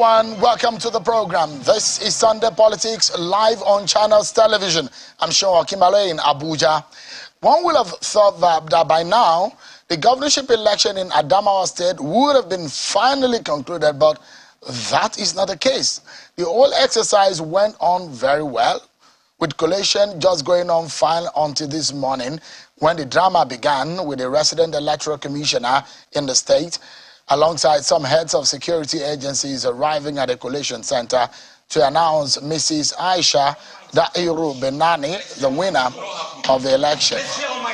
everyone, welcome to the program. This is Sunday Politics live on Channels Television. I'm Sean Kimale in Abuja. One would have thought that by now, the governorship election in Adamawa State would have been finally concluded, but that is not the case. The whole exercise went on very well, with collation just going on fine until this morning when the drama began with the resident electoral commissioner in the state, alongside some heads of security agencies arriving at the collation center to announce Mrs. Aisha Dairu Benani, the winner of the election.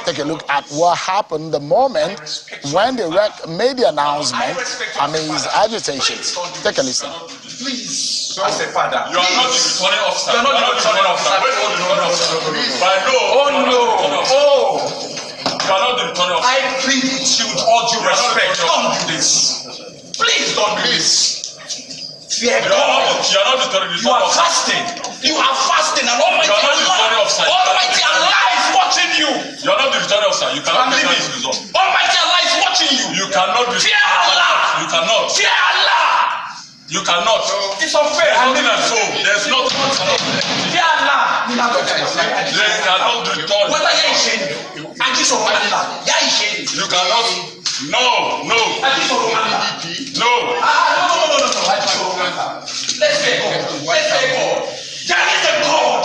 Take a look at what happened the moment when the rec made the announcement amidst agitations. Take a listen. Please, as a father, you are not the returning officer. You are not the returning officer. Wait for the returning officer. By law. Oh no. Oh. You are not the returning officer. I plead with you with all due respect. Don't do this. Please don't do this. Fear God. You are not the returning officer. You are fasting. You are fasting, and Almighty Allah is watching you. You are not the returning officer. You cannot be this result. Almighty Allah is watching you. You cannot be. Fear Allah. You cannot. Fear Allah. You cannot. It's unfair. There's nothing. Fear Allah. They cannot return. What are you saying? You cannot. No. No. Let's get go. That is the God.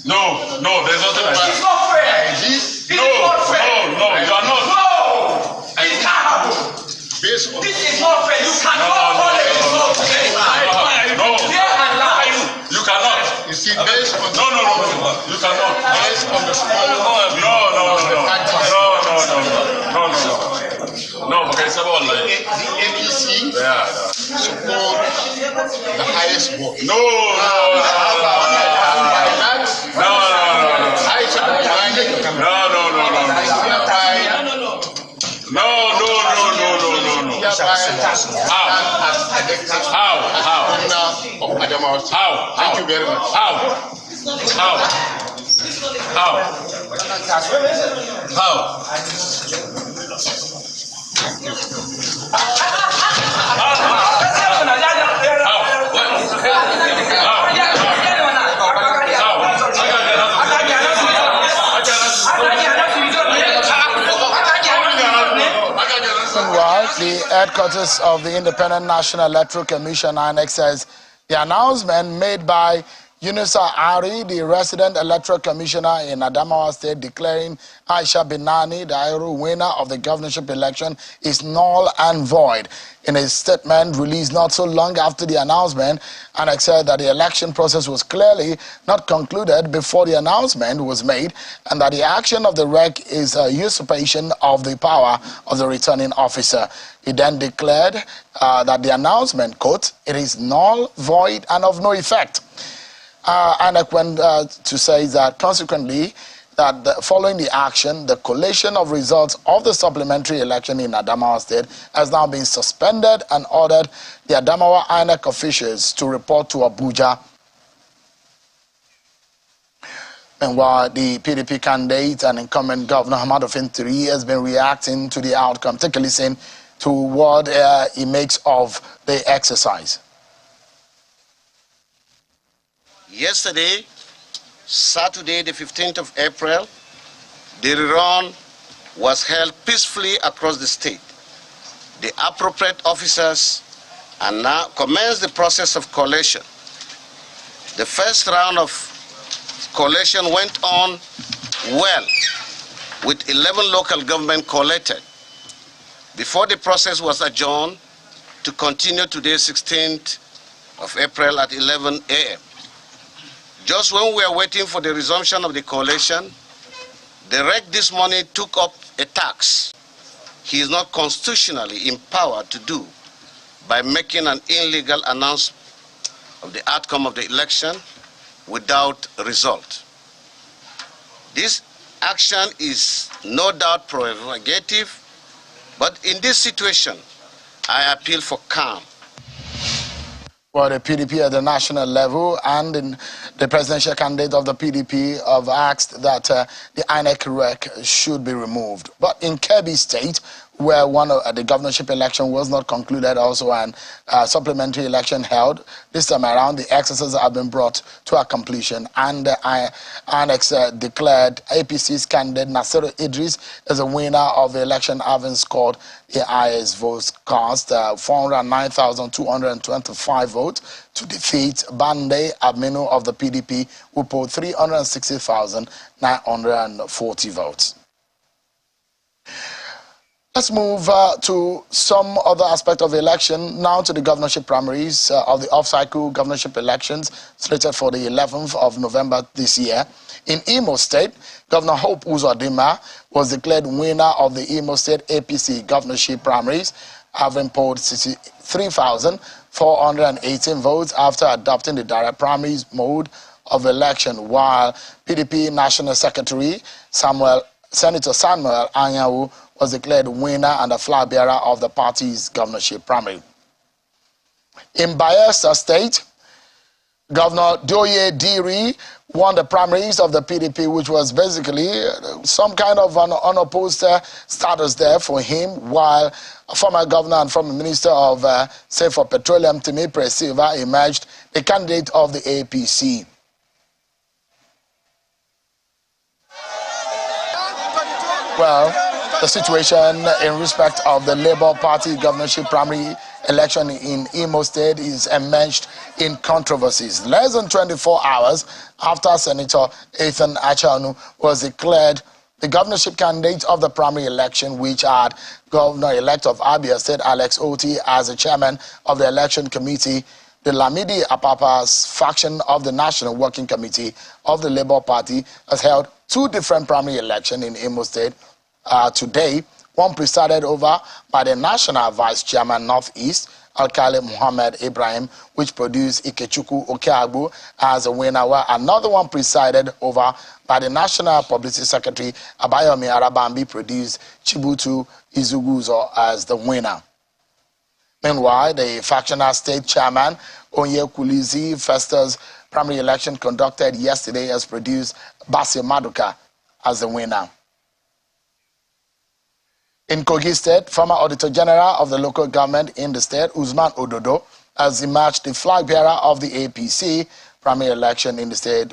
No, there's nothing like that. It's not fair. This is not fair. No, you are not. No, it can't happen. This is not fair. You cannot call it result today. No. You cannot. You see, based on no. You cannot. Based on the No. Okay, so the APC support the highest vote. No. How? Thank you very much. The headquarters of the Independent National Electoral Commission, INEC, says the announcement made by Yunusa Ari, the resident electoral commissioner in Adamawa State, declaring Aisha Benani, the Dairu winner of the governorship election, is null and void. In a statement released not so long after the announcement, INEC said that the election process was clearly not concluded before the announcement was made, and that the action of the REC is a usurpation of the power of the returning officer. He then declared that the announcement, quote, it is null, void, and of no effect. INEC went to say that consequently, that following the action, the collation of results of the supplementary election in Adamawa State has now been suspended and ordered the Adamawa INEC officials to report to Abuja. And while the PDP candidate and incumbent Governor Ahmadu Fintiri has been reacting to the outcome, take a listen to what he makes of the exercise. Yesterday, Saturday, the 15th of April, the rerun was held peacefully across the state. The appropriate officers are now commenced the process of collation. The first round of collation went on well, with 11 local government collated, before the process was adjourned to continue today, 16th of April at 11 a.m. Just when we are waiting for the resumption of the collation, the REC this morning took up a tax he is not constitutionally empowered to do by making an illegal announcement of the outcome of the election without result. This action is no doubt prerogative, but in this situation, I appeal for calm. Well, the PDP at the national level and the presidential candidate of the PDP have asked that the INEC REC should be removed. But in Kebbi State, where one of the governorship election was not concluded, also an supplementary election held. This time around, the exercises have been brought to a completion, and the annex declared APC's candidate Nasiru Idris as a winner of the election, having scored the highest votes cast, 409,225 votes, to defeat Bande Aminu of the PDP, who polled 360,940 votes. Let's move to some other aspect of the election, now to the governorship primaries of the off-cycle governorship elections slated for the 11th of November this year. In Imo State, Governor Hope Uzodinma was declared winner of the Imo State APC governorship primaries, having polled 63,418 votes after adopting the direct primaries mode of election, while PDP National Secretary Senator Samuel Anyanwu was declared winner and the flag bearer of the party's governorship primary. In Bayelsa State, Governor Doye Diri won the primaries of the PDP, which was basically some kind of an unopposed status there for him, while former governor and former minister of State for Petroleum, Timi Silva, emerged the candidate of the APC. Well, the situation in respect of the Labour Party governorship primary election in Imo State is immersed in controversies. Less than 24 hours after Senator Ethan Achanu was declared the governorship candidate of the primary election, which had Governor-elect of Abia State Alex Oti as the chairman of the election committee, the Lamidi Apapa's faction of the National Working Committee of the Labour Party has held two different primary elections in Imo State today, one presided over by the National Vice Chairman Northeast, Alkali Muhammad Ibrahim, which produced Ikechukwu Okeagbu as a winner, while another one presided over by the National Publicity Secretary Abayomi Arabambi produced Chibutu Izuguzo as the winner. Meanwhile, the factional state chairman Onye Kulizi Fester's primary election conducted yesterday has produced Basi Maduka as the winner. In Kogi State, former Auditor General of the local government in the state, Usman Ododo, has emerged the flag bearer of the APC primary election in the state,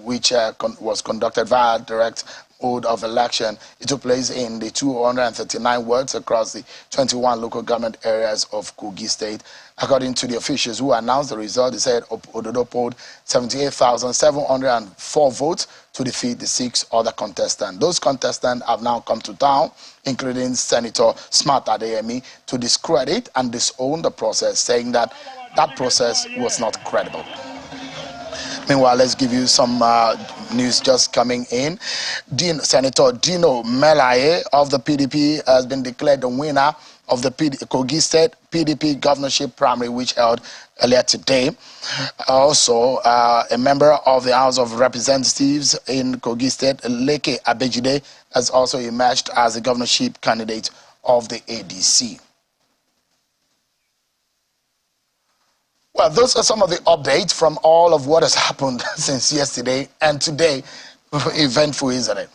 which was conducted via direct mode of election. It took place in the 239 wards across the 21 local government areas of Kogi State. According to the officials who announced the result, they said Ododo polled 78,704 votes to defeat the 6 other contestants. Those contestants have now come to town, including Senator Smart Adeyemi, to discredit and disown the process, saying that that process was not credible. Meanwhile, let's give you some news just coming in. Senator Dino Melaye of the PDP has been declared the winner of the Kogi State PDP governorship primary, which held earlier today. Also, a member of the House of Representatives in Kogi State, Leke Abejide, has also emerged as the governorship candidate of the ADC. Well, those are some of the updates from all of what has happened since yesterday and today. Eventful, isn't it?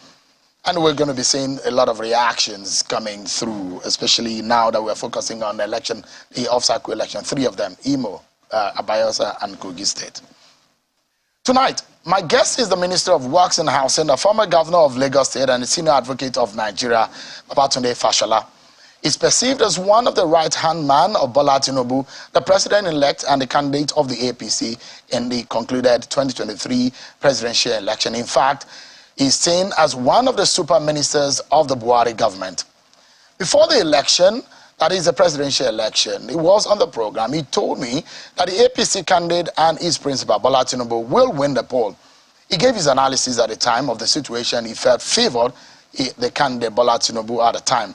And we're going to be seeing a lot of reactions coming through, especially now that we're focusing on the election, the off-cycle election, 3 of them, Imo, Bayelsa, and Kogi State. Tonight, my guest is the Minister of Works and Housing, the former governor of Lagos State and the senior advocate of Nigeria, Babatunde Fashola. Is perceived as one of the right-hand man of Bola Tinubu, the president-elect and the candidate of the APC in the concluded 2023 presidential election. In fact, he's seen as one of the super ministers of the Buhari government. Before the election, that is the presidential election, he was on the program. He told me that the APC candidate and his principal, Bola Tinubu, will win the poll. He gave his analysis at the time of the situation. He felt favored the candidate, Bola Tinubu, at the time.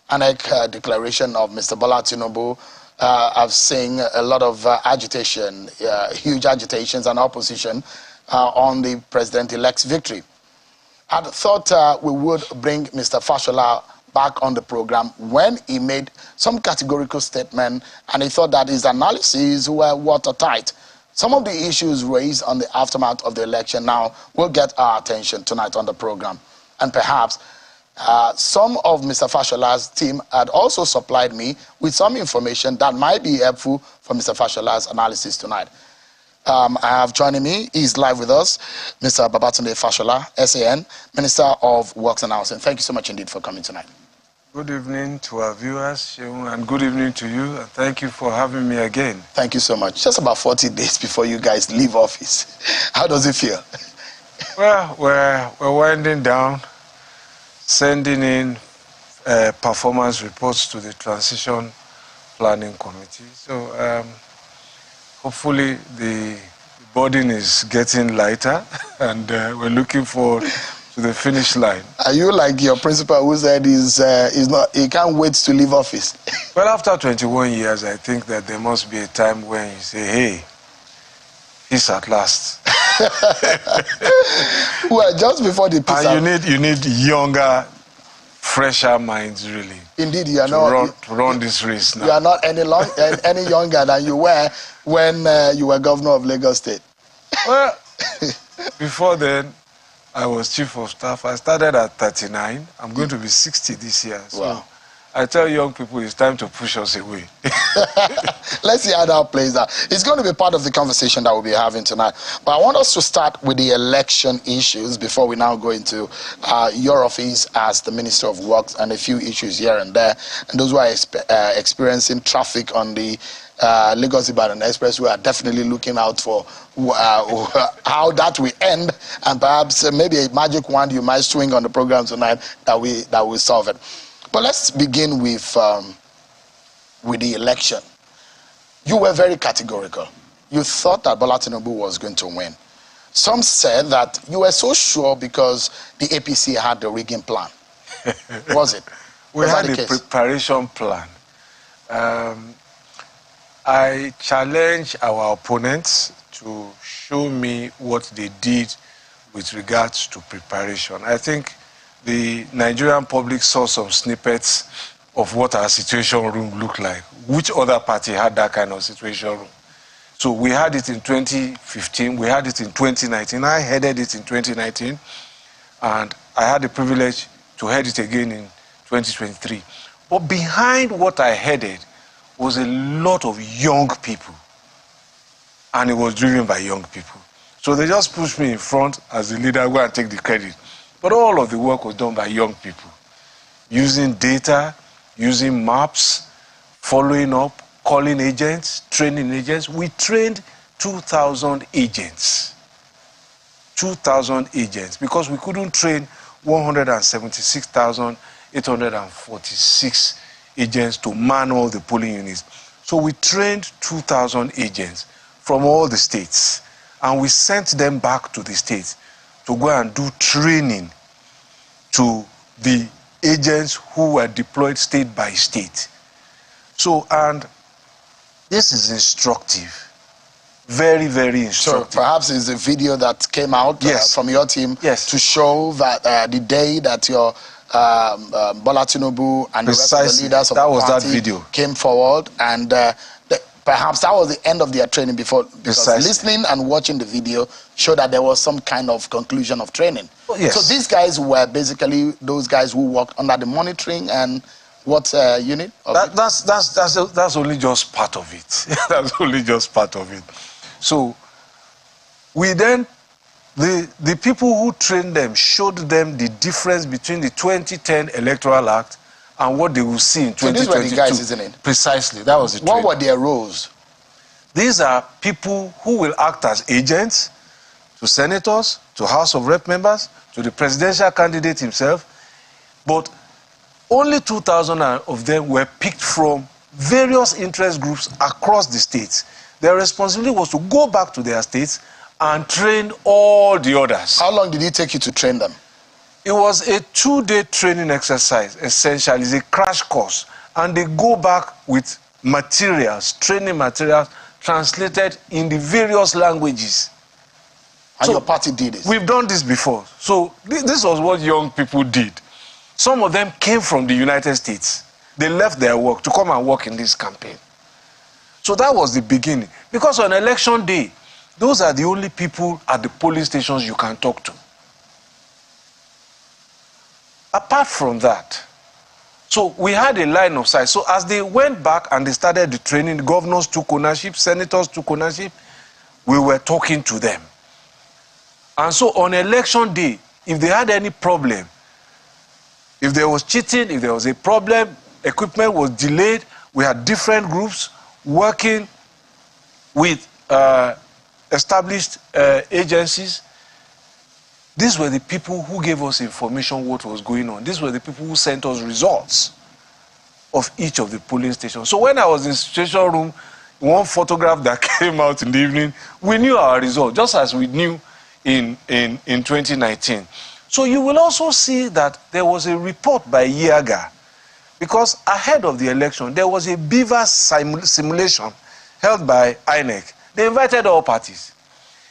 And a declaration of Mr. Bola Tinubu, I've seen a lot of agitation, huge agitations and opposition on the president-elect's victory. I thought we would bring Mr. Fashola back on the program when he made some categorical statement, and he thought that his analyses were watertight. Some of the issues raised on the aftermath of the election now will get our attention tonight on the program, and perhaps some of Mr. Fashola's team had also supplied me with some information that might be helpful for Mr. Fashola's analysis tonight. I have joining me, he's live with us, Mr. Babatunde Fashola, SAN, Minister of Works and Housing. Thank you so much indeed for coming tonight. Good evening to our viewers, and good evening to you, and thank you for having me again. Thank you so much. Just about 40 days before you guys leave office. How does it feel? Well, we're winding down, sending in performance reports to the Transition Planning Committee. So hopefully the burden is getting lighter, and we're looking forward to the finish line. Are you like your principal who said he can't wait to leave office? Well, after 21 years, I think that there must be a time when you say, hey, peace at last. Well, just before the peace. And you need younger, fresher minds, really. Indeed, you are not to run this race now. You are not any younger than you were when you were governor of Lagos State. Well, before then, I was chief of staff. I started at 39. I'm going to be 60 this year. So wow. I tell young people it's time to push us away. Let's see how that plays out. It's going to be part of the conversation that we'll be having tonight. But I want us to start with the election issues before we now go into your office as the Minister of Works and a few issues here and there. And those who are experiencing traffic on the Lagos-Ibadan Expressway are definitely looking out for how that will end, and perhaps maybe a magic wand you might swing on the program tonight that will solve it. But let's begin with the election. You were very categorical. You thought that Bola Tinubu was going to win. Some said that you were so sure because the APC had the rigging plan. Was it? We had a preparation plan. I challenge our opponents to show me what they did with regards to preparation. I think the Nigerian public saw some snippets of what our situation room looked like. Which other party had that kind of situation room? So we had it in 2015, we had it in 2019. I headed it in 2019, and I had the privilege to head it again in 2023. But behind what I headed was a lot of young people, and it was driven by young people. So they just pushed me in front as the leader, go and take the credit. But all of the work was done by young people, using data, using maps, following up, calling agents, training agents. We trained 2,000 agents. 2,000 agents, because we couldn't train 176,846 agents to man all the polling units. So we trained 2,000 agents from all the states, and we sent them back to the states to go and do training to the agents who were deployed state by state. So, and this is instructive. Very, very instructive. So perhaps it's a video that came out from your team to show that the day that your Bola Tinubu and the rest of the leaders of the party came forward, and perhaps that was the end of their training because listening and watching the video showed that there was some kind of conclusion of training. So these guys were basically those guys who worked under the monitoring and what unit? That's only just part of it. That's only just part of it. So we then, the people who trained them showed them the difference between the 2010 Electoral Act and what they will see in 2022. So these were the guys, isn't it? Precisely, that was the training. What were their roles? These are people who will act as agents to senators, to House of Rep members, to the presidential candidate himself. But only 2,000 of them were picked from various interest groups across the states. Their responsibility was to go back to their states and train all the others. How long did it take you to train them? It was a 2-day training exercise, essentially. It's a crash course. And they go back with materials, training materials, translated in the various languages. And your party did it? We've done this before. So this was what young people did. Some of them came from the United States. They left their work to come and work in this campaign. So that was the beginning. Because on election day, those are the only people at the polling stations you can talk to. apart from that, so we had a line of sight. So as they went back and they started the training, the governors took ownership, senators took ownership, we were talking to them. And so on election day, if they had any problem, if there was cheating, if there was a problem, equipment was delayed, we had different groups working with established agencies. These were the people who gave us information what was going on. These were the people who sent us results of each of the polling stations. So when I was in the situation room, one photograph that came out in the evening, we knew our result, just as we knew in 2019. So you will also see that there was a report by Yiaga, because ahead of the election, there was a beaver simulation held by INEC. They invited all parties.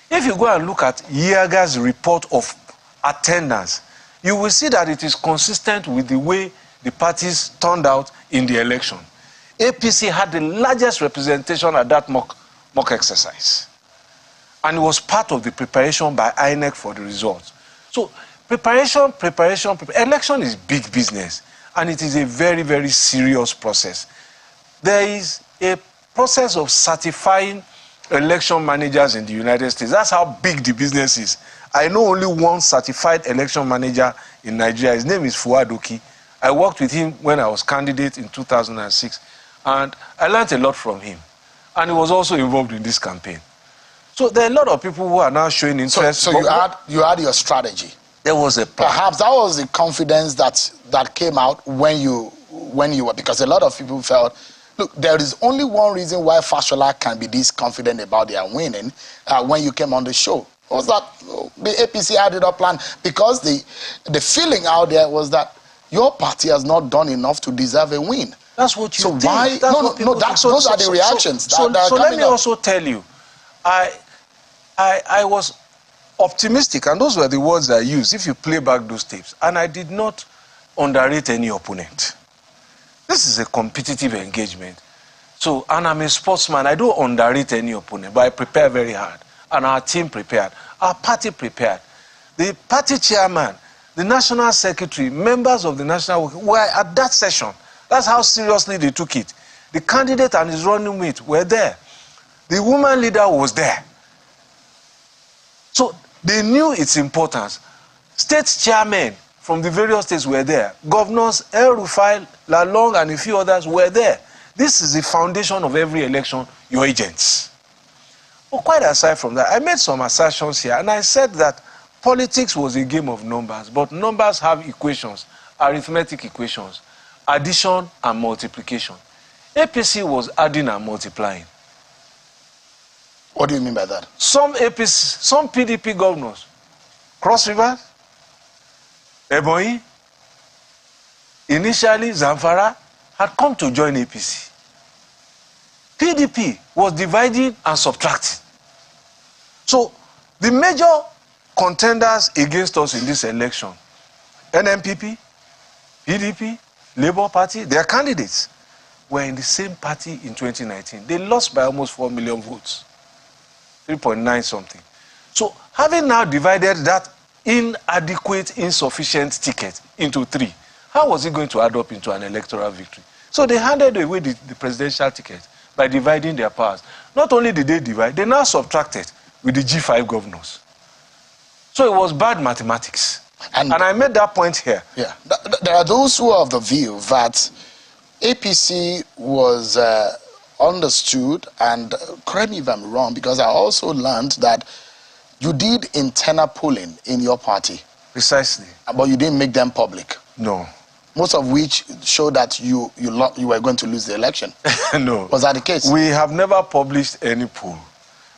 If you go and look at Yiaga's report of attendance, you will see that it is consistent with the way the parties turned out in the election. APC had the largest representation at that mock exercise. And it was part of the preparation by INEC for the results. So preparation. Election is big business. And it is a very, very serious process. There is a process of certifying election managers in the United States. That's how big the business is. I know only one certified election manager in Nigeria. His name is Fuad Oki. I worked with him when I was candidate in 2006. And I learned a lot from him. And he was also involved in this campaign. So there are a lot of people who are now showing interest. So you had your strategy. There was a plan. Perhaps that was the confidence that came out when you were, because a lot of people felt, look, there is only one reason why Fashola can be this confident about their winning when you came on the show. Was that the APC had it up planned, because the feeling out there was that your party has not done enough to deserve a win. That's what you think. So why? Those are the reactions. So let me also tell you, I was optimistic, and those were the words I used, if you play back those tapes. And I did not underrate any opponent. This is a competitive engagement. So, and I'm a sportsman. I don't underrate any opponent, but I prepare very hard. And our team prepared. Our party prepared. The party chairman, the national secretary, members of the national were at that session. That's how seriously they took it. The candidate and his running mate were there. The woman leader was there. So they knew its importance. State chairmen from the various states were there. Governors El Rufai, Lalong, and a few others were there. This is the foundation of every election, your agents. But quite aside from that, I made some assertions here, and I said that politics was a game of numbers, but numbers have equations, arithmetic equations, addition and multiplication. APC was adding and multiplying. What do you mean by that? Some APC, some PDP governors, Cross River, Ebonyi, initially Zamfara, had come to join APC. PDP was dividing and subtracting. So the major contenders against us in this election, NMPP, PDP, Labour Party, their candidates were in the same party in 2019. They lost by almost 4 million votes. 3.9 something. So having now divided that inadequate, insufficient ticket into 3, how was it going to add up into an electoral victory? So they handed away the presidential ticket by dividing their powers. Not only did they divide, they now subtracted with the G5 governors. So it was bad mathematics. And I made that point here. Yeah. There are those who are of the view that APC was understood, and correct me if I'm wrong, because I also learned that you did internal polling in your party. Precisely. But you didn't make them public. No. Most of which show that you were going to lose the election. No. Was that the case? We have never published any poll.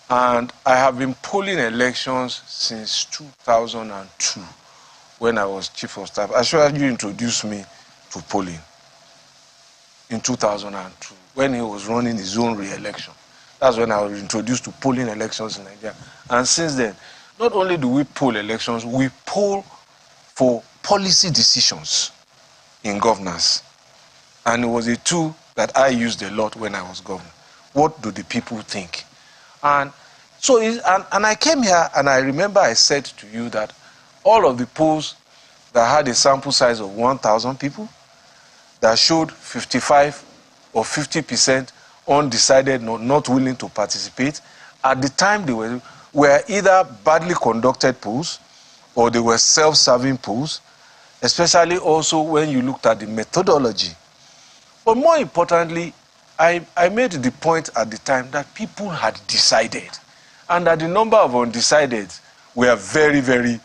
And I have been polling elections since 2002, when I was chief of staff. I sure you introduced me to polling in 2002, when he was running his own re-election. That's when I was introduced to polling elections in Nigeria. And since then, not only do we poll elections, we poll for policy decisions in governance. And it was a tool that I used a lot when I was governor. What do the people think? And so, and I came here, and I remember I said to you that all of the polls that had a sample size of 1,000 people that showed 55 or 50% undecided, not willing to participate. At the time, they were either badly conducted polls or they were self-serving polls, especially also when you looked at the methodology. But more importantly, I made the point at the time that people had decided and that the number of undecideds were very, very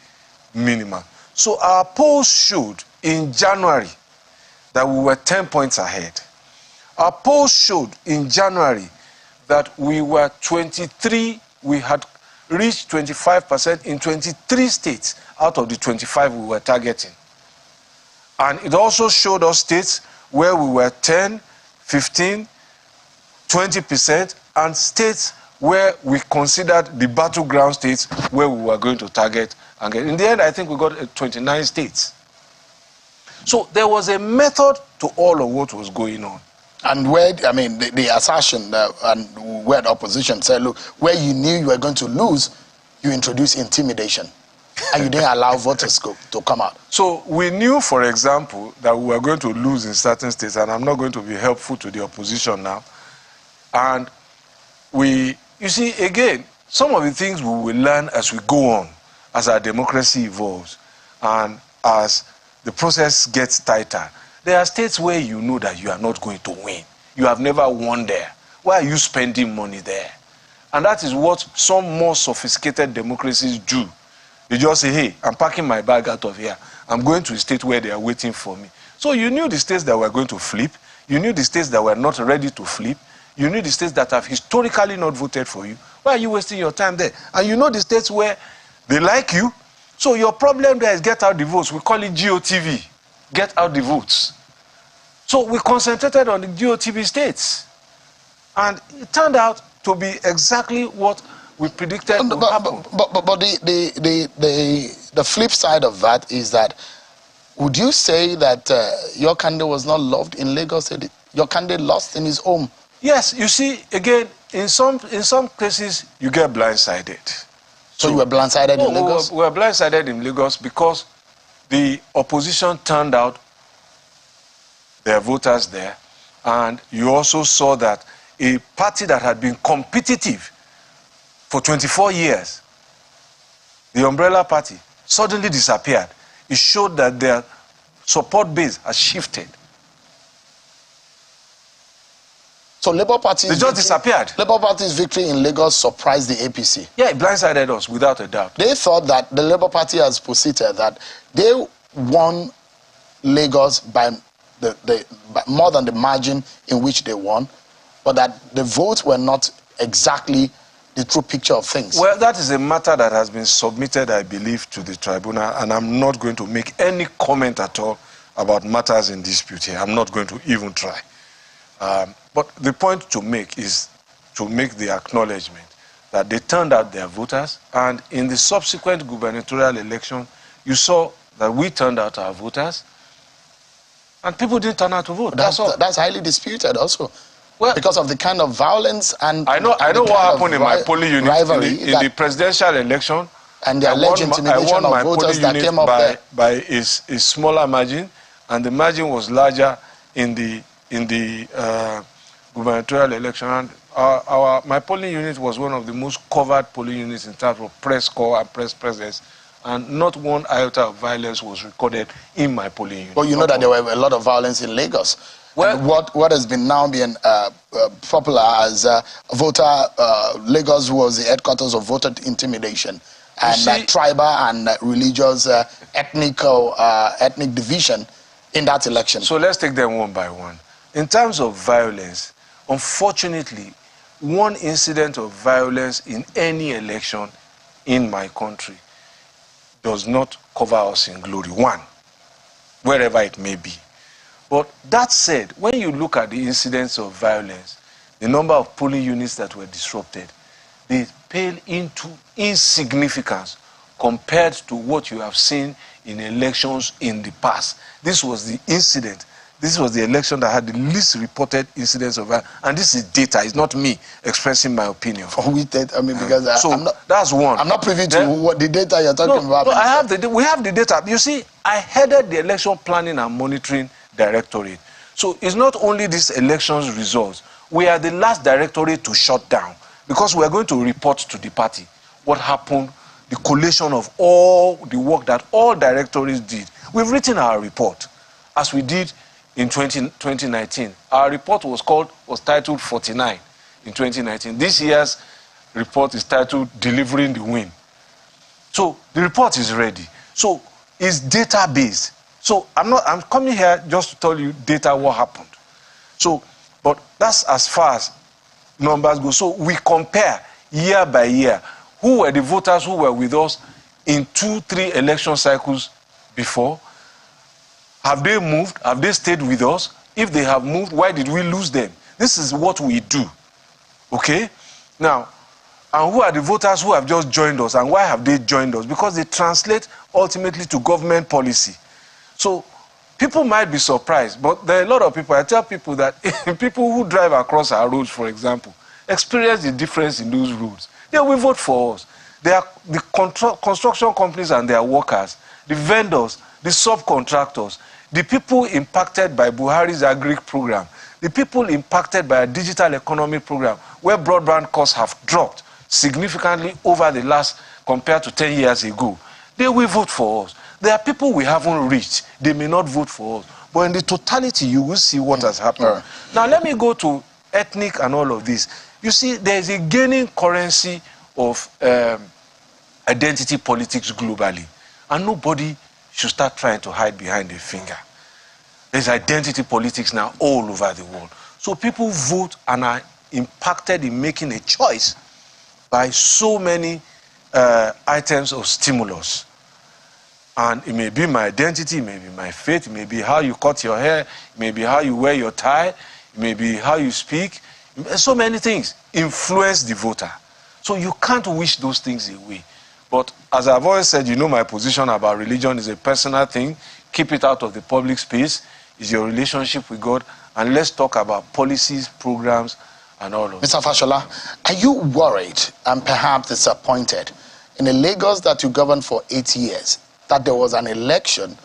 minimal. So our polls showed in January that we were 10 points ahead. Our polls showed in January that we were 23, we had reached 25% in 23 states out of the 25 we were targeting. And it also showed us states where we were 10, 15, 20%, and states where we considered the battleground states where we were going to target. And in the end, I think we got 29 states. So there was a method to all of what was going on. And where, I mean, the assertion and where the opposition said, look, where you knew you were going to lose, you introduced intimidation. And you didn't allow voters to come out. So we knew, for example, that we were going to lose in certain states, and I'm not going to be helpful to the opposition now. And you see, again, some of the things we will learn as we go on, as our democracy evolves, and as the process gets tighter. There are states where you know that you are not going to win. You have never won there. Why are you spending money there? And that is what some more sophisticated democracies do. They just say, hey, I'm packing my bag out of here. I'm going to a state where they are waiting for me. So you knew the states that were going to flip. You knew the states that were not ready to flip. You knew the states that have historically not voted for you. Why are you wasting your time there? And you know the states where they like you. So your problem there is get out the votes. We call it GOTV. Get out the votes. So we concentrated on the GOTV states. And it turned out to be exactly what we predicted would happen. But the flip side of that is that, would you say that your candidate was not loved in Lagos? Your candidate lost in his home? Yes, you see, again, in some cases, you get blindsided. So you were blindsided in Lagos? We were blindsided in Lagos because the opposition turned out their voters there, and you also saw that a party that had been competitive for 24 years, the Umbrella Party, suddenly disappeared. It showed that their support base has shifted. So Labour Party... They just disappeared. Labour Party's victory in Lagos surprised the APC. Yeah, it blindsided us, without a doubt. They thought that the Labour Party has posited that they won Lagos by more than the margin in which they won, but that the votes were not exactly the true picture of things. Well, that is a matter that has been submitted, I believe, to the tribunal, and I'm not going to make any comment at all about matters in dispute here. I'm not going to even try. But the point to make is to make the acknowledgement that they turned out their voters, and in the subsequent gubernatorial election, you saw that we turned out our voters, and people didn't turn out to vote. That's all. That's highly disputed also. Well, because of the kind of violence and I know what happened in my polling unit in the presidential election. And the alleged intimidation of voters that came up there by a smaller margin, and the margin was larger in the gubernatorial election. And my polling unit was one of the most covered polling units in terms of press corps and press presence, and not one iota of violence was recorded in my polling unit. But you know that there were a lot of violence in Lagos. Well, what has been now being popular as Lagos was the headquarters of voter intimidation and tribal and religious ethnic division in that election. So let's take them one by one. In terms of violence, unfortunately, one incident of violence in any election in my country does not cover us in glory. One, wherever it may be. But that said, when you look at the incidents of violence, the number of polling units that were disrupted, they pale into insignificance compared to what you have seen in elections in the past. This was the incident. This was the election that had the least reported incidents of violence. And this is data. It's not me expressing my opinion. Because that's one. I'm not privy to what the data you're talking about. No, we have the data. You see, I headed the Election Planning and Monitoring Directorate. So it's not only these elections results. We are the last directorate to shut down because we are going to report to the party what happened, the collation of all the work that all directorates did. We've written our report, as we did in 2019. Our report was titled 49 in 2019. This year's report is titled Delivering the Win. So the report is ready. So it's data-based. So I'm coming here just to tell you data what happened. So, but that's as far as numbers go. So we compare year by year. Who were the voters who were with us in 2-3 election cycles before? Have they moved? Have they stayed with us? If they have moved, why did we lose them? This is what we do. Okay? Now, and who are the voters who have just joined us, and why have they joined us? Because they translate ultimately to government policy. So people might be surprised, but there are a lot of people. I tell people that people who drive across our roads, for example, experience the difference in those roads. They will vote for us. They are the construction companies and their workers, the vendors, the subcontractors, the people impacted by Buhari's agri program, the people impacted by a digital economy program, where broadband costs have dropped significantly over the last, compared to 10 years ago. They will vote for us. There are people we haven't reached. They may not vote for us. But in the totality, you will see what has happened. Now, let me go to ethnic and all of this. You see, there is a gaining currency of identity politics globally. And nobody should start trying to hide behind a finger. There's identity politics now all over the world. So people vote and are impacted in making a choice by so many items of stimulus. And it may be my identity, it may be my faith, it may be how you cut your hair, it may be how you wear your tie, it may be how you speak. So many things influence the voter. So you can't wish those things away. But as I've always said, you know my position about religion is a personal thing. Keep it out of the public space. It's your relationship with God. And let's talk about policies, programs, and all of that. Mr. Fashola, are you worried and perhaps disappointed in a Lagos that you governed for 8 years, that there was an election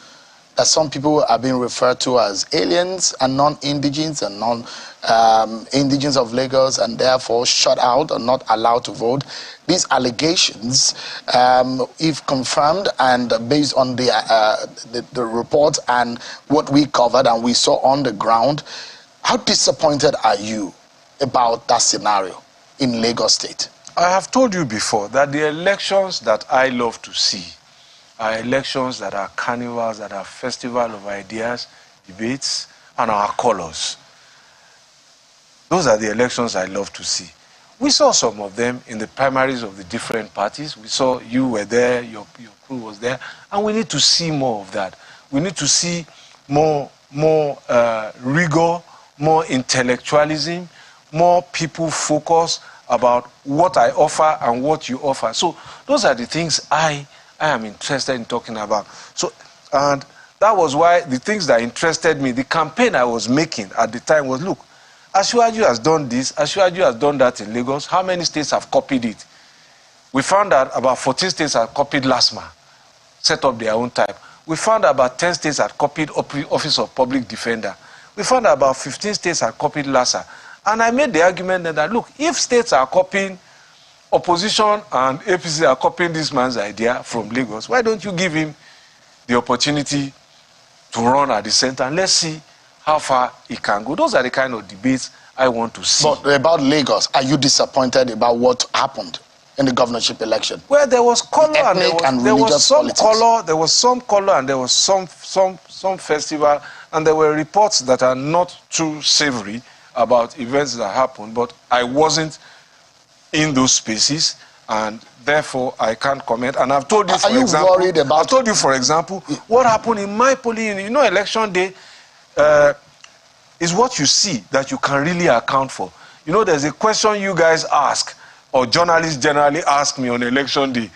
that some people are being referred to as aliens and non-indigens and non-indigens of Lagos, and therefore shut out or not allowed to vote? These allegations, if confirmed and based on the report and what we covered and we saw on the ground, how disappointed are you about that scenario in Lagos State? I have told you before that the elections that I love to see are elections that are carnivals, that are festival of ideas, debates, and our colors. Those are the elections I love to see. We saw some of them in the primaries of the different parties. We saw you were there, your crew was there, and we need to see more of that. We need to see more rigor, more intellectualism, more people focus about what I offer and what you offer. So those are the things I am interested in talking about. So, and that was why the things that interested me, the campaign I was making at the time was, look, Asiwaju has done this, Asiwaju has done that in Lagos. How many states have copied it? We found that about 14 states have copied LASMA, set up their own type. We found about 10 states had copied Office of Public Defender. We found that about 15 states had copied LASA. And I made the argument that, look, if states are copying, opposition and APC are copying this man's idea from Lagos, why don't you give him the opportunity to run at the center and let's see how far he can go? Those are the kind of debates I want to see. But about Lagos, are you disappointed about what happened in the governorship election? Well, there was color and there was some politics. color, there was some color and there was some festival, and there were reports that are not too savory about events that happened, but I wasn't in those spaces, and therefore I can't comment. And I've told you, for example, worried about... I've told you, for example, what happened in my polling unit. You know, election day is what you see that you can really account for. You know, there's a question you guys ask, or journalists generally ask me on election day,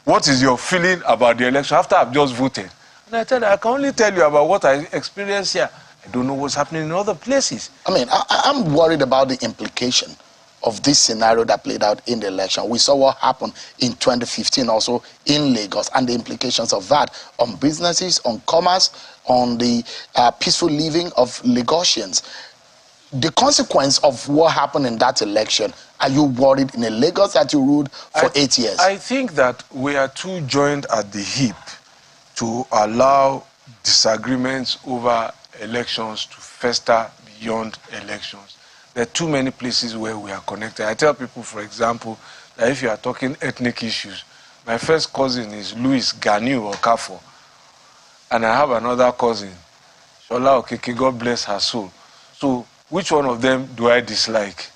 what is your feeling about the election after I've just voted? And I tell you, I can only tell you about what I experienced here. I don't know what's happening in other places. I mean, I'm worried about the implication of this scenario that played out in the election. We saw what happened in 2015 also in Lagos and the implications of that on businesses, on commerce, on the peaceful living of Lagosians. The consequence of what happened in that election, are you worried in a Lagos that you ruled for 8 years? I think that we are too joined at the hip to allow disagreements over elections to fester beyond elections. There are too many places where we are connected. I tell people, for example, that if you are talking ethnic issues, my first cousin is Louis Ganiu Okafo, and I have another cousin, Shola Okeke, God bless her soul. So which one of them do I dislike?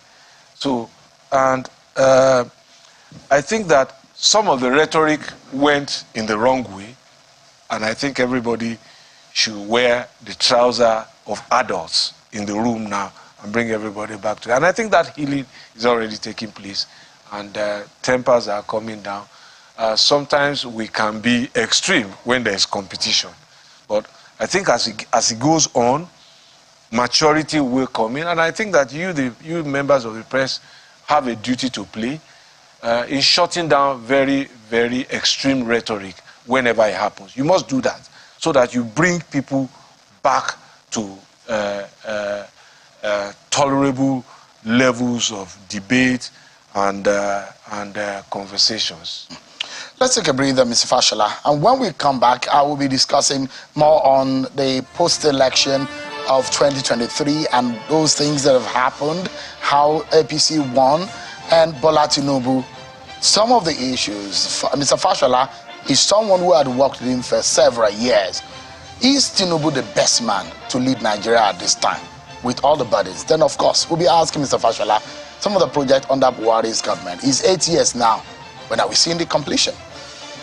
So, and I think that some of the rhetoric went in the wrong way, and I think everybody should wear the trouser of adults in the room now and bring everybody back to it. And I think that healing is already taking place, and tempers are coming down. Sometimes we can be extreme when there is competition, but I think as it goes on, maturity will come in, and I think that you members of the press have a duty to play in shutting down very, very extreme rhetoric whenever it happens. You must do that so that you bring people back to tolerable levels of debate and conversations. Let's take a breather, Mr. Fashola. And when we come back, I will be discussing more on the post-election of 2023 and those things that have happened, how APC won, and Bola Tinubu. Some of the issues. Mr. Fashola is someone who had worked with him for several years. Is Tinubu the best man to lead Nigeria at this time with all the burdens? Then, of course, we'll be asking Mr. Fashola some of the projects under Buhari's government. It's 8 years now. When are we seeing the completion?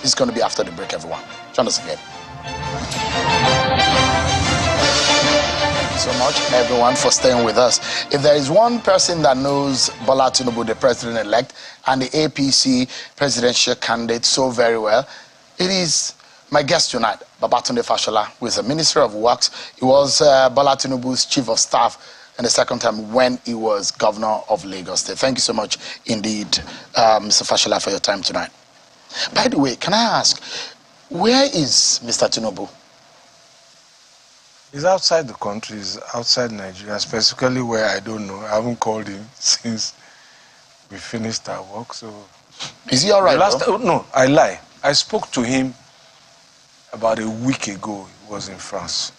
It's going to be after the break, everyone. Join us again. Thank you so much, everyone, for staying with us. If there is one person that knows Bola Tinubu, the president-elect, and the APC presidential candidate so very well, it is my guest tonight, Babatunde Fashola, who is the Minister of Works. He was Bola Tinubu's chief of staff and the second time when he was governor of Lagos State. Thank you so much indeed, Mr. Fashola, for your time tonight. By the way, can I ask, where is Mr. Tinubu? He's outside the country, he's outside Nigeria, specifically where I don't know. I haven't called him since we finished our work, so... Is he all right? No, I lie. I spoke to him about a week ago. He was in France.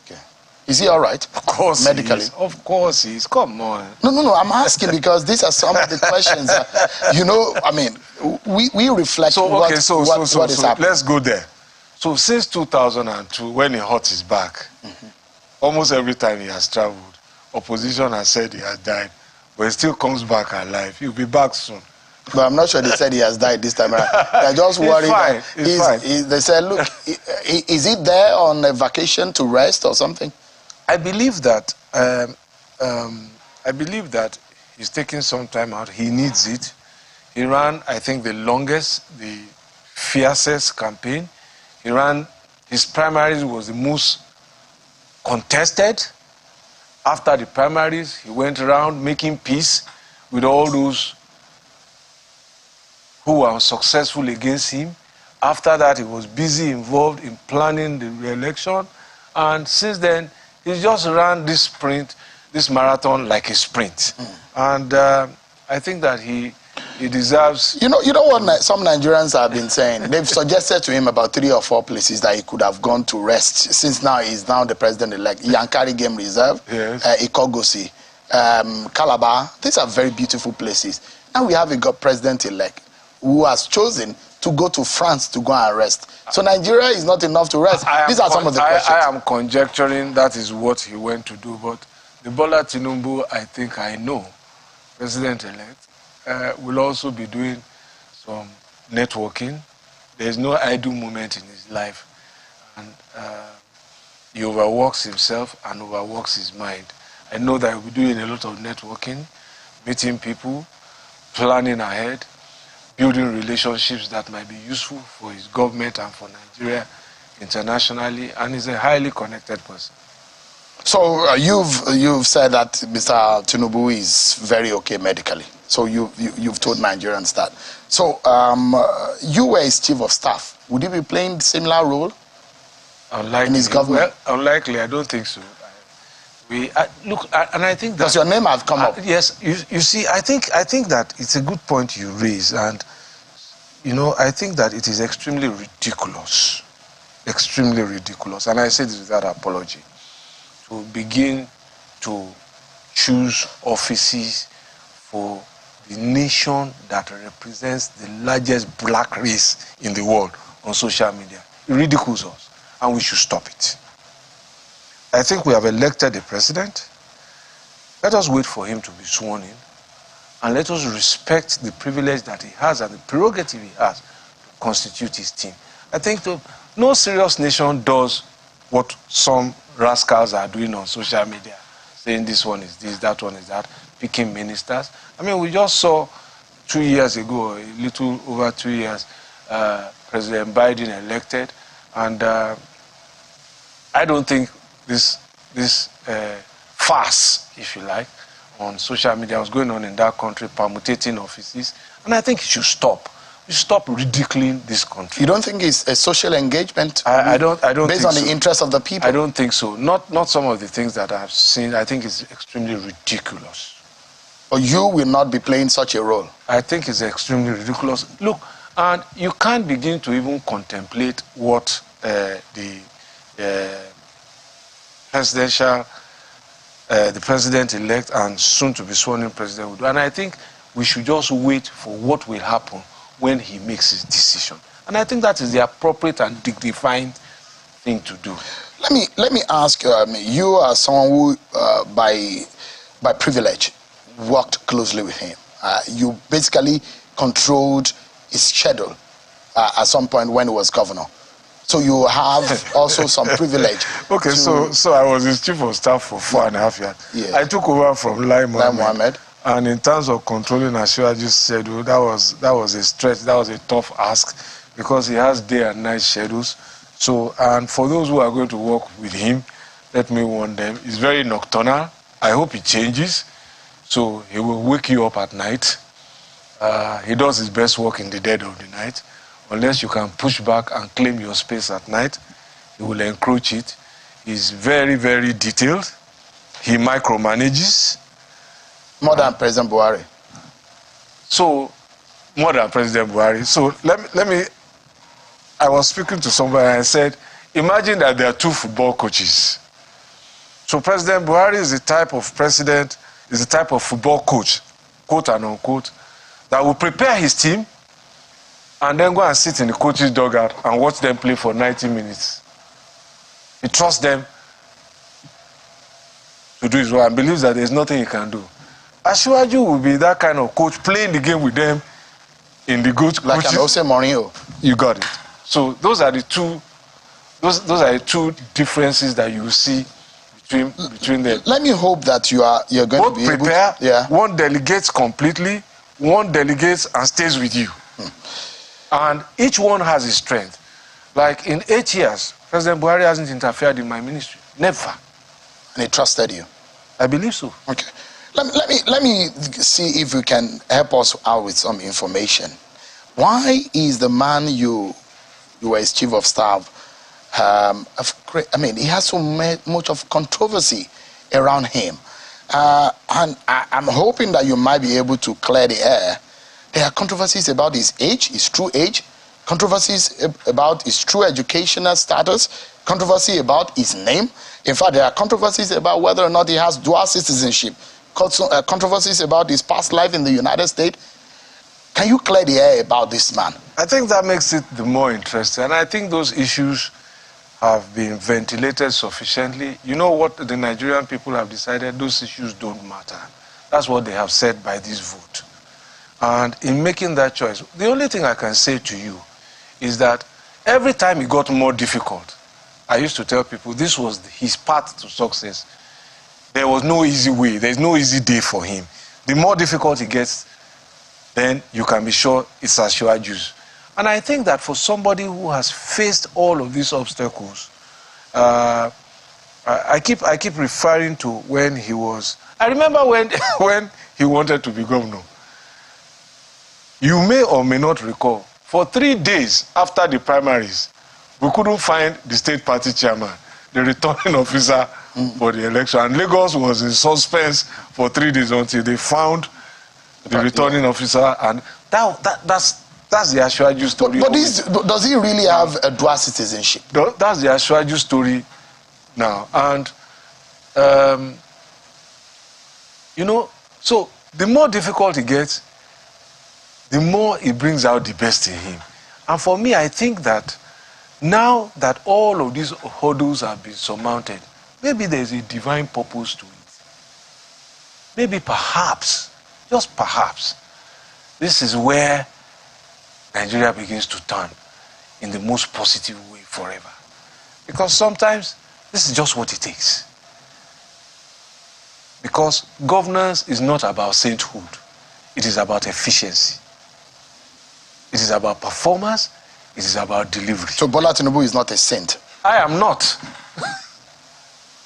Okay. Is he all right? Of course medically? He is. Of course he is. Come on. No, I'm asking because these are some of the questions that, you know, I mean, we reflect what is happening. Let's go there. So since 2002, when he hurt his back, almost every time he has traveled, opposition has said he has died, but he still comes back alive. He'll be back soon. But I'm not sure they said he has died this time around. They're just worried. He's fine. They said, look, is he there on a vacation to rest or something? I believe that he's taking some time out. He needs it. He ran, I think, the longest, the fiercest campaign. He ran, his primaries was the most contested. After the primaries, he went around making peace with all those who were unsuccessful against him. After that, he was busy involved in planning the re-election. And since then, he's just ran this sprint, this marathon like a sprint. And I think that he deserves... You know what some Nigerians have been saying? They've suggested to him about 3 or 4 places that he could have gone to rest, since now he's now the president-elect. Yankari Game Reserve, yes. Ikogosi, Calabar. These are very beautiful places. Now we have a president-elect who has chosen to go to France to go and rest. So Nigeria is not enough to rest. These are some of the questions. I am conjecturing that is what he went to do, but the Bola Tinubu, I think I know, president-elect, will also be doing some networking. There's no idle moment in his life. And he overworks himself and overworks his mind. I know that he'll be doing a lot of networking, meeting people, planning ahead, building relationships that might be useful for his government and for Nigeria internationally, and he's a highly connected person. So you've said that Mr. Tinubu is very okay medically. So you've told Nigerians that. So you were his chief of staff. Would you be playing the similar role in his government? Well, unlikely. I don't think so. Look, and I think that... Does your name have come up? Yes. You see, I think that it's a good point you raise. And, you know, I think that it is extremely ridiculous. Extremely ridiculous. And I say this without apology. To begin to choose offices for the nation that represents the largest black race in the world on social media. It ridicules us, and we should stop it. I think we have elected a president. Let us wait for him to be sworn in, and let us respect the privilege that he has and the prerogative he has to constitute his team. I think no serious nation does what some rascals are doing on social media, saying this one is this, that one is that, picking ministers. I mean, we just saw 2 years ago, a little over 2 years, President Biden elected, and I don't think this farce, if you like, on social media was going on in that country, permutating offices, and I think it should stop. We should stop ridiculing this country. You don't think it's a social engagement? I don't based on the interest of the people? I don't think so. Not some of the things that I've seen. I think it's extremely ridiculous. Or you will not be playing such a role? I think it's extremely ridiculous. Look, and you can't begin to even contemplate what the president-elect and soon-to-be sworn-in president will do. And I think we should just wait for what will happen when he makes his decision. And I think that is the appropriate and dignifying thing to do. Let me ask you, you are someone who, by privilege, worked closely with him. You basically controlled his schedule at some point when he was governor. So you have also some privilege. Okay, so I was his chief of staff for 4.5 years. Yes. I took over from Lai Mohammed. And in terms of controlling Asiwaju's schedule, that was a stretch, that was a tough ask, because he has day and night schedules. So, and for those who are going to work with him, let me warn them, he's very nocturnal. I hope he changes. So he will wake you up at night. He does his best work in the dead of the night. Unless you can push back and claim your space at night, he will encroach it. He's very, very detailed. He micromanages. More than President Buhari. So, more than President Buhari. So, let me, I was speaking to somebody and I said, imagine that there are 2 football coaches. So, President Buhari is the type of president, is the type of football coach, quote and unquote, that will prepare his team and then go and sit in the coach's dugout and watch them play for 90 minutes. He trusts them to do his work and believes that there's nothing he can do. Asiwaju will be that kind of coach, playing the game with them in the good like an Jose Mourinho. You got it. So those are the two. Those are the 2 differences that you see between them. Let me hope that you're going both to be prepare. Able to, yeah. One delegates completely. One delegates and stays with you. And each one has his strength. Like in 8 years, President Buhari hasn't interfered in my ministry. Never. And he trusted you? I believe so. Okay. Let me see if you can help us out with some information. Why is the man you were his chief of staff, I mean, he has so much of controversy around him. And I'm hoping that you might be able to clear the air. There are controversies about his age, his true age, controversies about his true educational status, controversy about his name. In fact, there are controversies about whether or not he has dual citizenship, controversies about his past life in the United States. Can you clear the air about this man? I think that makes it the more interesting. And I think those issues have been ventilated sufficiently. You know what the Nigerian people have decided? Those issues don't matter. That's what they have said by this vote. And in making that choice, the only thing I can say to you is that every time it got more difficult, I used to tell people this was his path to success. There was no easy way. There's no easy day for him. The more difficult it gets, then you can be sure it's Asiwaju's. And I think that for somebody who has faced all of these obstacles, I keep referring to when he was... I remember when he wanted to be governor. You may or may not recall, for 3 days after the primaries, we couldn't find the state party chairman, the returning officer for the election. And Lagos was in suspense for 3 days until they found the returning officer. And that's the Ashwaju story. But does he really have a dual citizenship? That's the Ashwaju story now. And, you know, so the more difficult it gets, the more it brings out the best in him. And for me, I think that now that all of these hurdles have been surmounted, maybe there's a divine purpose to it. Maybe perhaps, just perhaps, this is where Nigeria begins to turn in the most positive way forever. Because sometimes this is just what it takes. Because governance is not about sainthood. It is about efficiency. It is about performance. It is about delivery. So Bola Tinubu is not a saint? I am not.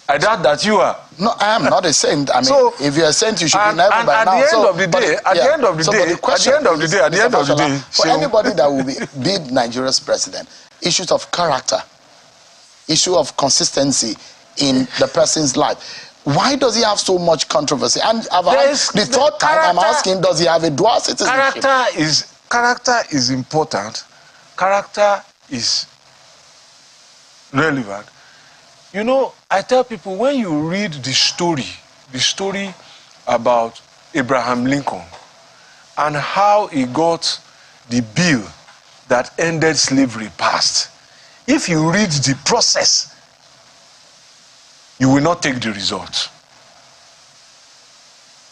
I doubt that you are. No, I am not a saint. I mean, so, if you're a saint, you should be never by now. At the end of the day, for anybody that will be Nigeria's president, issues of character, issue of consistency in the person's life. Why does he have so much controversy? And the third time I'm asking, does he have a dual citizenship? Character is important. Character is relevant. You know, I tell people, when you read the story about Abraham Lincoln and how he got the bill that ended slavery passed, if you read the process, you will not take the result.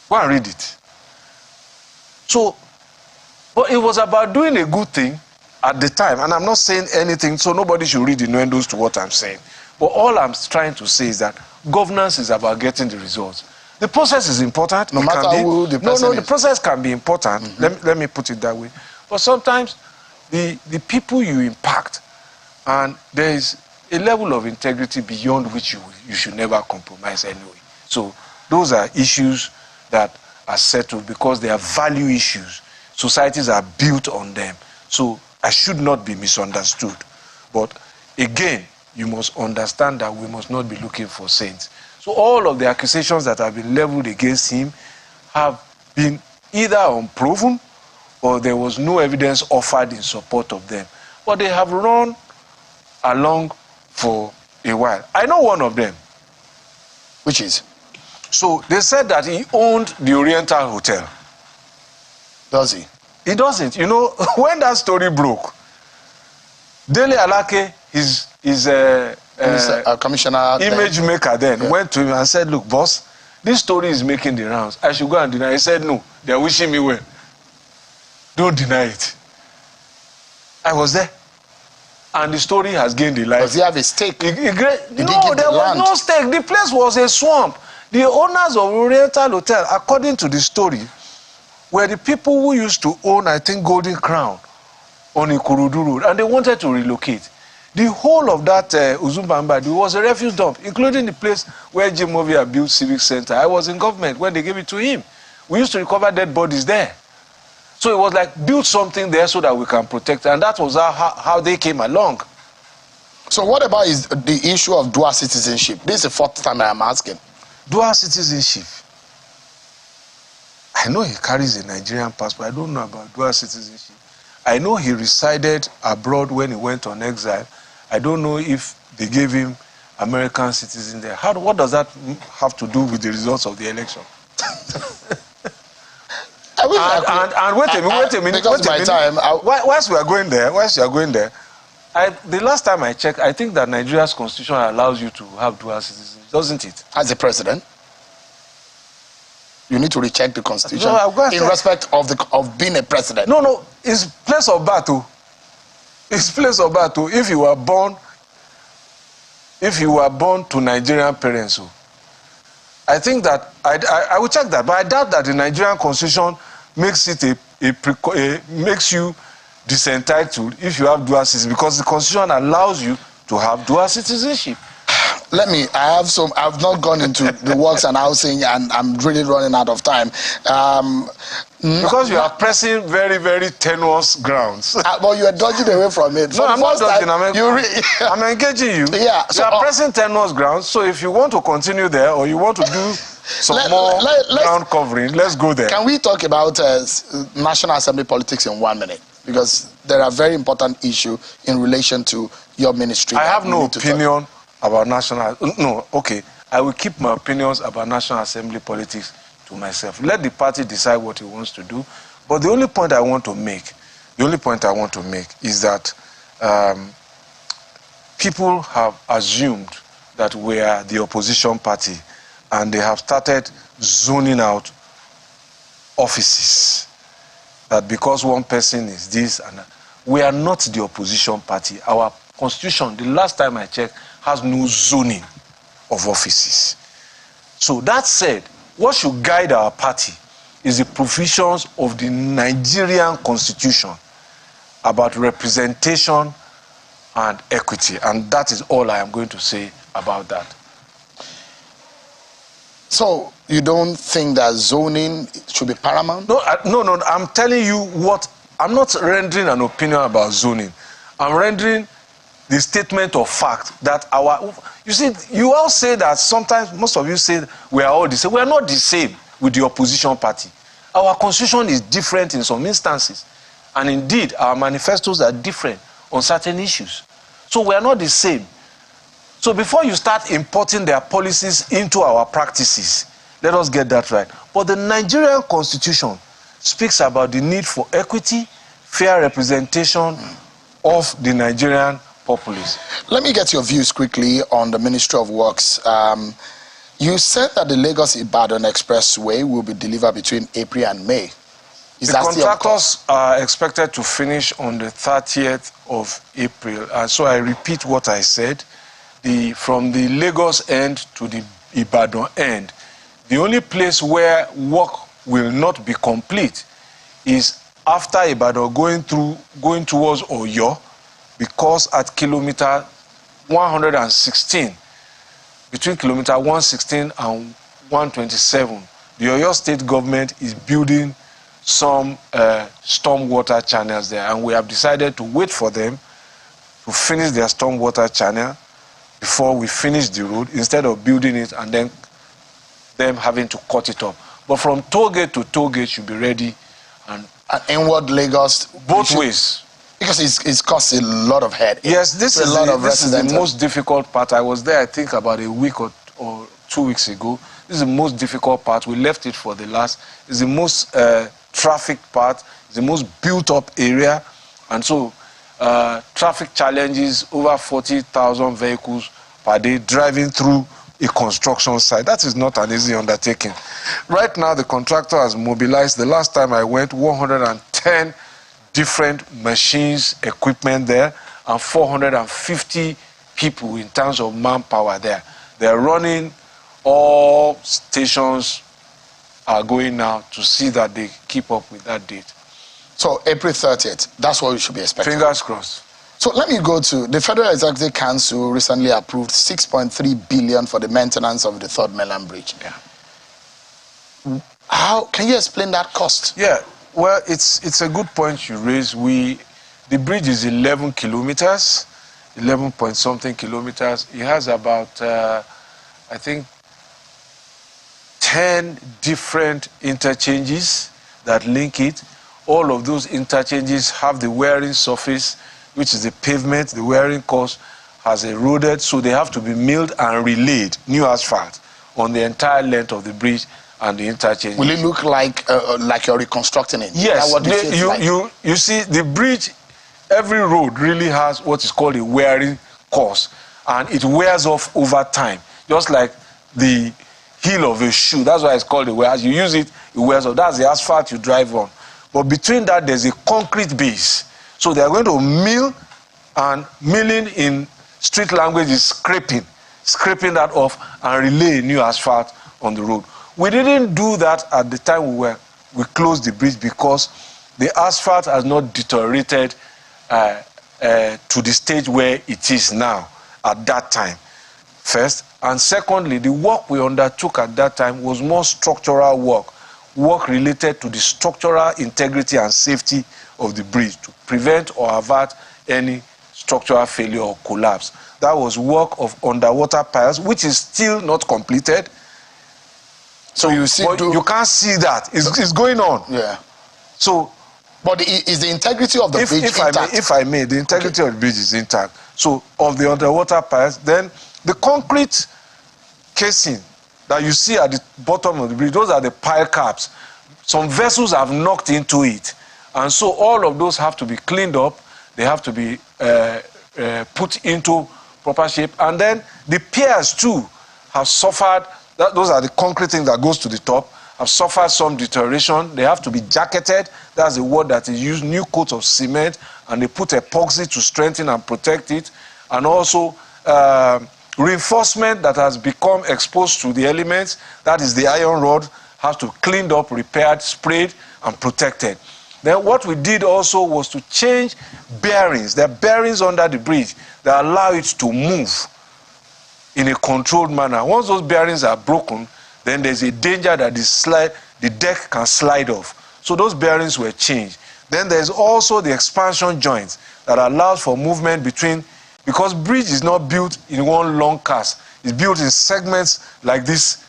Go and read it. So, but it was about doing a good thing at the time. And I'm not saying anything, so nobody should read innuendos to what I'm saying. But all I'm trying to say is that governance is about getting the results. The process is important. No matter who the person is. The process can be important. Let me put it that way. But sometimes the people you impact, and there is a level of integrity beyond which you should never compromise anyway. So those are issues that are settled because they are value issues. Societies are built on them. So I should not be misunderstood. But again, you must understand that we must not be looking for saints. So all of the accusations that have been leveled against him have been either unproven or there was no evidence offered in support of them. But they have run along for a while. I know one of them. Which is? So they said that he owned the Oriental Hotel. Does he? He doesn't. You know, when that story broke, Dele Alake, his commissioner, image maker then, went to him and said, look, boss, this story is making the rounds. I should go and deny it. He said, no, they're wishing me well. Don't deny it. I was there. And the story has gained a life. Does he have a stake? No, there was no stake. The place was a swamp. The owners of Oriental Hotel, according to the story, were the people who used to own, I think, Golden Crown on Ikorodu Road, and they wanted to relocate. The whole of that Uzumbambadi was a refuse dump, including the place where Jim Movia built Civic Center. I was in government when they gave it to him. We used to recover dead bodies there. So it was like, build something there so that we can protect it. And that was how they came along. So what about the issue of dual citizenship? This is the fourth time I am asking. Dual citizenship. I know he carries a Nigerian passport. I don't know about dual citizenship. I know he resided abroad when he went on exile. I don't know if they gave him American citizen there. What does that have to do with the results of the election? And wait a minute. Whilst we are going there, the last time I checked, I think that Nigeria's constitution allows you to have dual citizenship, doesn't it? As a president, you need to recheck the constitution in respect of being a president. No, it's place of birth. It's place of birth. If you were born to Nigerian parents, I think that I will check that, but I doubt that the Nigerian constitution makes it makes you disentitled if you have dual citizenship, because the constitution allows you to have dual citizenship. I've not gone into the works and housing, and I'm really running out of time. Because you are pressing very, very tenuous grounds. But you are dodging away from it. No, I'm not dodging. I'm engaging you. Yeah. So you are pressing tenuous grounds. So if you want to continue there or you want to do some more ground covering, let's go there. Can we talk about National Assembly politics in 1 minute? Because there are very important issues in relation to your ministry. I have no opinion about national... No, okay. I will keep my opinions about National Assembly politics to myself. Let the party decide what it wants to do. But the only point I want to make is that people have assumed that we are the opposition party and they have started zoning out offices. That because one person is this and that. We are not the opposition party. Our constitution, the last time I checked, has no zoning of offices. So that said, what should guide our party is the provisions of the Nigerian constitution about representation and equity. And that is all I am going to say about that. So you don't think that zoning should be paramount? No, no. I'm telling you what... I'm not rendering an opinion about zoning. I'm rendering the statement of fact that our... You see, you all say that sometimes, most of you say we are all the same. We are not the same with the opposition party. Our constitution is different in some instances. And indeed, our manifestos are different on certain issues. So we are not the same. So before you start importing their policies into our practices, let us get that right. But the Nigerian constitution speaks about the need for equity, fair representation of the Nigerian populace. Let me get your views quickly on the Ministry of Works. You said that the Lagos-Ibadan Expressway will be delivered between April and May. The contractors are expected to finish on the 30th of April. So I repeat what I said. From the Lagos end to the Ibadan end, the only place where work will not be complete is after Ibadan going towards Oyo, because at kilometer 116, between kilometer 116 and 127, the Oyo state government is building some stormwater channels there, and we have decided to wait for them to finish their stormwater channel before we finish the road, instead of building it and then them having to cut it up. But from toll gate to toll gate should be ready. And inward Lagos? Both ways. Because it's cost a lot of headache. Yes, this is the most difficult part. I was there, I think, about a week or 2 weeks ago. This is the most difficult part. We left it for the last. It's the most traffic part. It's the most built-up area. And so traffic challenges, over 40,000 vehicles per day driving through a construction site. That is not an easy undertaking. Right now, the contractor has mobilized, the last time I went, 110 different machines, equipment there, and 450 people in terms of manpower there. They're running, all stations are going now to see that they keep up with that date. So April 30th, that's what we should be expecting. Fingers crossed. So let me go to the Federal Executive Council recently approved 6.3 billion for the maintenance of the Third Mainland Bridge. Yeah. How can you explain that cost? Yeah, well, it's a good point you raise. The bridge is 11 kilometers, 11 point something kilometers. It has about, I think, 10 different interchanges that link it. All of those interchanges have the wearing surface, which is the pavement. The wearing course has eroded, so they have to be milled and relayed, new asphalt, on the entire length of the bridge and the interchange. Will it look like you're reconstructing it? Yes. You see, the bridge, every road really has what is called a wearing course, and it wears off over time, just like the heel of a shoe. That's why it's called a wear. As you use it, it wears off. That's the asphalt you drive on. But between that, there's a concrete base. So they are going to mill, and milling in street language is scraping that off and relay new asphalt on the road. We didn't do that at the time we closed the bridge because the asphalt has not deteriorated to the stage where it is now at that time, first. And secondly, the work we undertook at that time was more structural work. work related to the structural integrity and safety of the bridge to prevent or avert any structural failure or collapse. That was work of underwater piles, which is still not completed. So you see, you can't see that. It's going on. Yeah. So, but is the integrity of the bridge intact? If I may, the integrity of the bridge is intact. So, of the underwater piles, then the concrete casing that you see at the bottom of the bridge, those are the pile caps. Some vessels have knocked into it. And so all of those have to be cleaned up. They have to be put into proper shape. And then the piers, too, have suffered. Those are the concrete things that goes to the top, have suffered some deterioration. They have to be jacketed. That's the word that is used, new coats of cement, and they put epoxy to strengthen and protect it. And also reinforcement that has become exposed to the elements, that is the iron rod, has to be cleaned up, repaired, sprayed, and protected. Then what we did also was to change bearings. There are bearings under the bridge that allow it to move in a controlled manner. Once those bearings are broken, then there's a danger that the deck can slide off. So those bearings were changed. Then there's also the expansion joints that allows for movement between, because bridge is not built in one long cast. It's built in segments like this.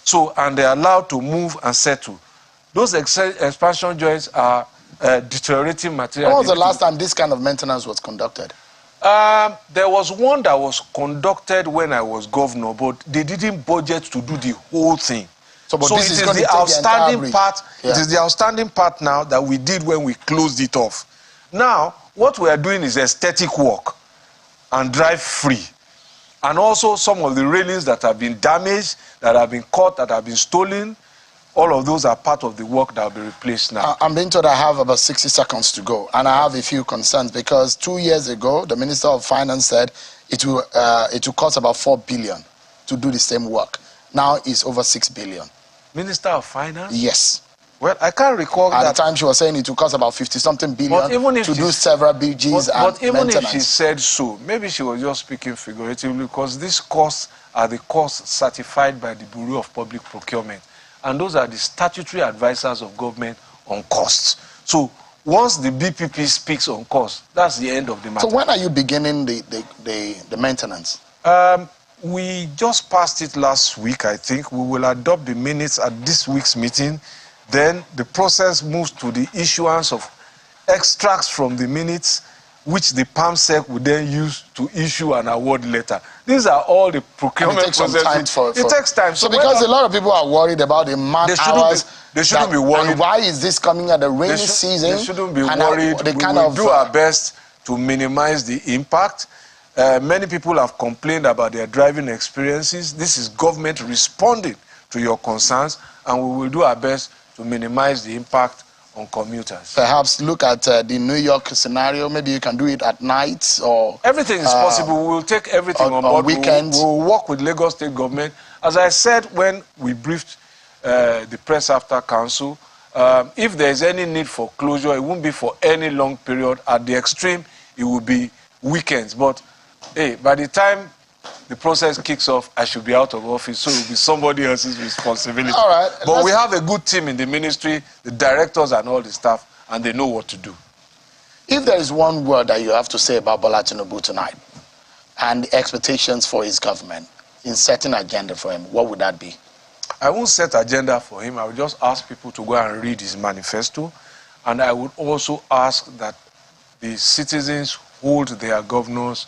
So, and they're allowed to move and settle. Those expansion joints are deteriorating material. When was the last time this kind of maintenance was conducted? There was one that was conducted when I was governor, but they didn't budget to do the whole thing. So this is the outstanding part. Yeah. It is the outstanding part now that we did when we closed it off. Now, what we are doing is aesthetic work and drive free. And also some of the railings that have been damaged, that have been cut, that have been stolen, all of those are part of the work that will be replaced now. I'm being told I have about 60 seconds to go, and I have a few concerns because 2 years ago, the Minister of Finance said it will cost about 4 billion to do the same work. Now it's over 6 billion. Minister of Finance? Yes. Well, I can't recall that. At the time, she was saying it will cost about 50-something billion to do several bridges and But even maintenance. if she said so, maybe she was just speaking figuratively, because these costs are the costs certified by the Bureau of Public Procurement. And those are the statutory advisors of government on costs. So once the BPP speaks on costs, that's the end of the matter. So when are you beginning the maintenance? We just passed it last week, I think. We will adopt the minutes at this week's meeting. Then the process moves to the issuance of extracts from the minutes, which the PAMSEC will then use to issue an award letter. These are all the procurement processes. It takes time. So because a lot of people are worried about the man hours. They shouldn't be worried. And why is this coming at the rainy season? They shouldn't be worried. We will do our best to minimize the impact. Many people have complained about their driving experiences. This is government responding to your concerns, and we will do our best to minimize the impact on commuters. Perhaps look at the New York scenario. Maybe you can do it at night or... Everything is possible. We will take everything on board. Weekends. We will work with Lagos State government. As I said when we briefed the press after council, if there is any need for closure, it won't be for any long period. At the extreme, it will be weekends. But hey, by the time the process kicks off, I should be out of office, so it will be somebody else's responsibility. All right. But we have a good team in the ministry, the directors and all the staff, and they know what to do. If there is one word that you have to say about Bola Tinubu tonight and the expectations for his government in setting agenda for him, what would that be? I won't set agenda for him. I will just ask people to go and read his manifesto. And I would also ask that the citizens hold their governors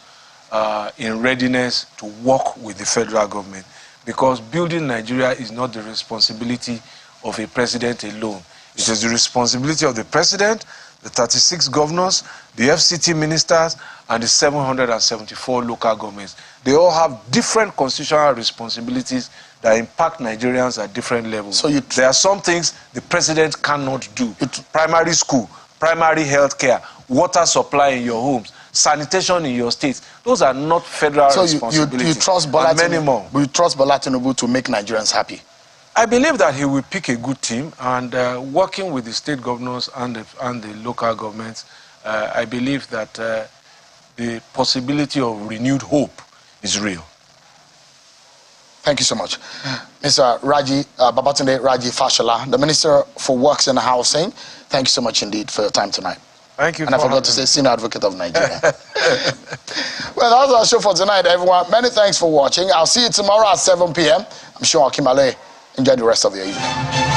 in readiness to work with the federal government, because building Nigeria is not the responsibility of a president alone. It is the responsibility of the president, the 36 governors, the FCT ministers, and the 774 local governments. They all have different constitutional responsibilities that impact Nigerians at different levels. So there are some things the president cannot do. Primary school, primary health care, water supply in your homes, sanitation in your states. Those are not federal responsibilities. You trust Bola Tinubu, you trust Bola Tinubu to make Nigerians happy? I believe that he will pick a good team, and working with the state governors and the local governments, I believe that the possibility of renewed hope is real. Thank you so much. Mr. Babatunde Raji Fashola, the Minister for Works and Housing, thank you so much indeed for your time tonight. Thank you. And I forgot to say Senior Advocate of Nigeria. Well, that was our show for tonight, everyone. Many thanks for watching. I'll see you tomorrow at 7 p.m. I'm sure Akimale. Enjoy the rest of your evening.